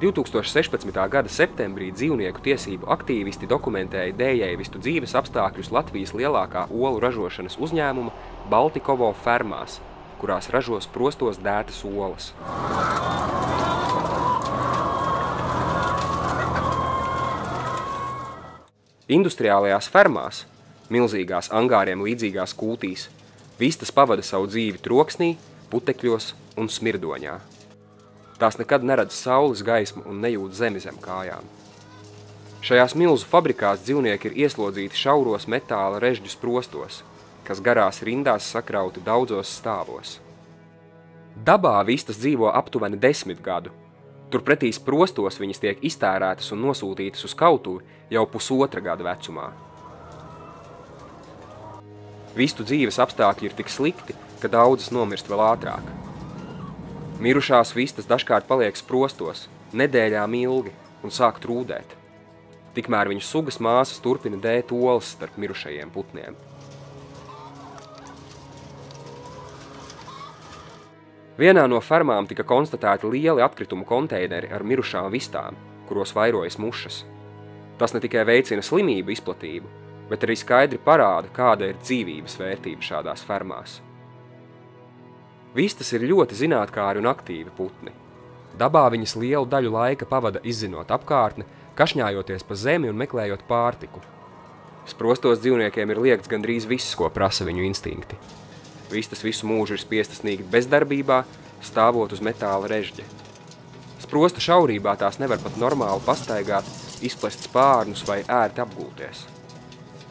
2016. gada septembrī dzīvnieku tiesību aktīvisti dokumentēja dējēvistu dzīves apstākļus Latvijas lielākā olu ražošanas uzņēmuma Baltikovo fermās, kurās ražo sprostos dētas olas. Industriālajās fermās, milzīgās angāriem līdzīgās kūtīs, vistas pavada savu dzīvi troksnī, putekļos un smirdoņā. Tās nekad neredz saules gaismu un nejūt zemi zem kājām. Šajās milzu fabrikās dzīvnieki ir ieslodzīti šauros metāla režģu sprostos, kas garās rindās sakrauti daudzos stāvos. Dabā vistas dzīvo aptuveni 10 gadu. Turpretī sprostos viņas tiek iztērētas un nosūtītas uz kautuvi jau 1,5 gada vecumā. Vistu dzīves apstākļi ir tik slikti, ka daudzas nomirst vēl ātrāk. Mirušās vistas dažkārt paliek sprostos, nedēļām ilgi un sāk trūdēt. Tikmēr viņu sugas māsas turpina dēt olas starp mirušajiem putniem. Vienā no fermām tika konstatēti lieli atkritumu konteineri ar mirušām vistām, kuros vairojas mušas. Tas ne tikai veicina slimību izplatību, bet arī skaidri parāda, kāda ir dzīvības vērtība šādās fermās. Vistas ir ļoti zinātkāri un aktīvi putni. Dabā viņas lielu daļu laika pavada izzinot apkārtni, kašņājoties pa zemi un meklējot pārtiku. Sprostos dzīvniekiem ir liegts gandrīz viss, ko prasa viņu instinkti. Vistas visu mūžu ir spiestas nīgt bezdarbībā, stāvot uz metāla režģa. Sprostu šaurībā tās nevar pat normāli pastaigāt, izplest spārnus vai ērti apgulties.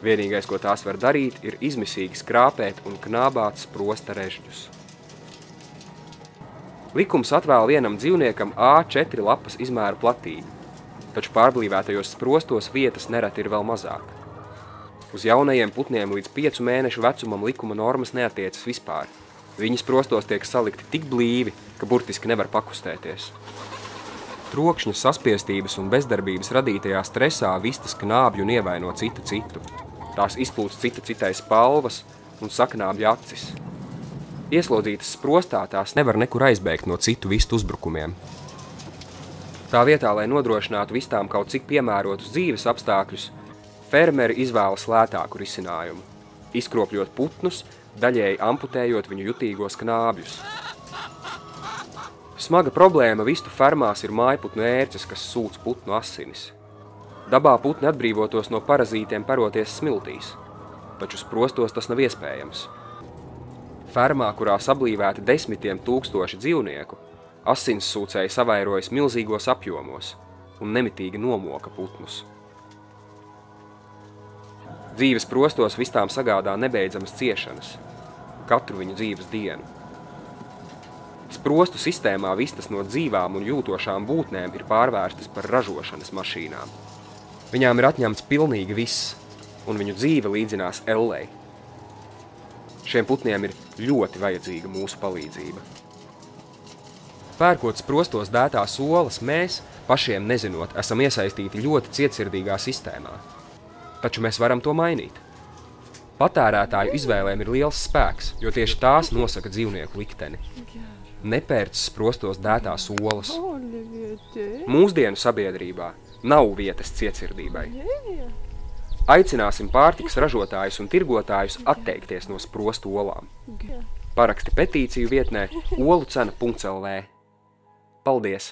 Vienīgais, ko tās var darīt, ir izmisīgi skrāpēt un knābāt sprosta režģus. Likums atvēl vienam dzīvniekam A4 lapas izmēra platību, taču pārblīvētajos sprostos vietas nereti ir vēl mazāk. Uz jaunajiem putniem līdz 5 mēnešu vecumam likuma normas neatiecas vispār. Viņi sprostos tiek salikti tik blīvi, ka burtiski nevar pakustēties. Trokšņa, saspiestības un bezdarbības radītajā stresā vistas knābj un ievaino citu. Tās izplūst citai spalvas un saknābj acis. Ieslodzītas sprostā tās nevar nekur aizbēgt no citu vistu uzbrukumiem. Tā vietā, lai nodrošinātu vistām kaut cik piemērotus dzīves apstākļus, fermeri izvēlas lētāku risinājumu, izkropļot putnus, daļēji amputējot viņu jutīgos knābjus. Smaga problēma vistu fermās ir mājputnu ērces, kas sūc putnu asinis. Dabā putni atbrīvotos no parazītiem paroties smiltīs, taču sprostos tas nav iespējams. Fermā, kurā sablīvēti 10 000 dzīvnieku, asinssūcēji savairojas milzīgos apjomos un nemitīgi nomoka putnus. Dzīves sprostos vistām sagādā nebeidzamas ciešanas, katru viņu dzīves dienu. Sprostu sistēmā vistas no dzīvām un jūtošām būtnēm ir pārvērstas par ražošanas mašīnām. Viņām ir atņemts pilnīgi viss, un viņu dzīve līdzinās ellei. Šiem putniem ir ļoti vajadzīga mūsu palīdzība. Pērkot sprostos dētās olas, mēs, pašiem nezinot, esam iesaistīti ļoti cietsirdīgā sistēmā. Taču mēs varam to mainīt. Patērētāju izvēlēm ir liels spēks, jo tieši tās nosaka dzīvnieku likteni. Nepērc sprostos dētās olas. Mūsdienu sabiedrībā nav vietas cietsirdībai. Aicināsim pārtikas ražotājus un tirgotājus atteikties no sprostu olām. Paraksti petīciju vietnē olucena.lv. Paldies!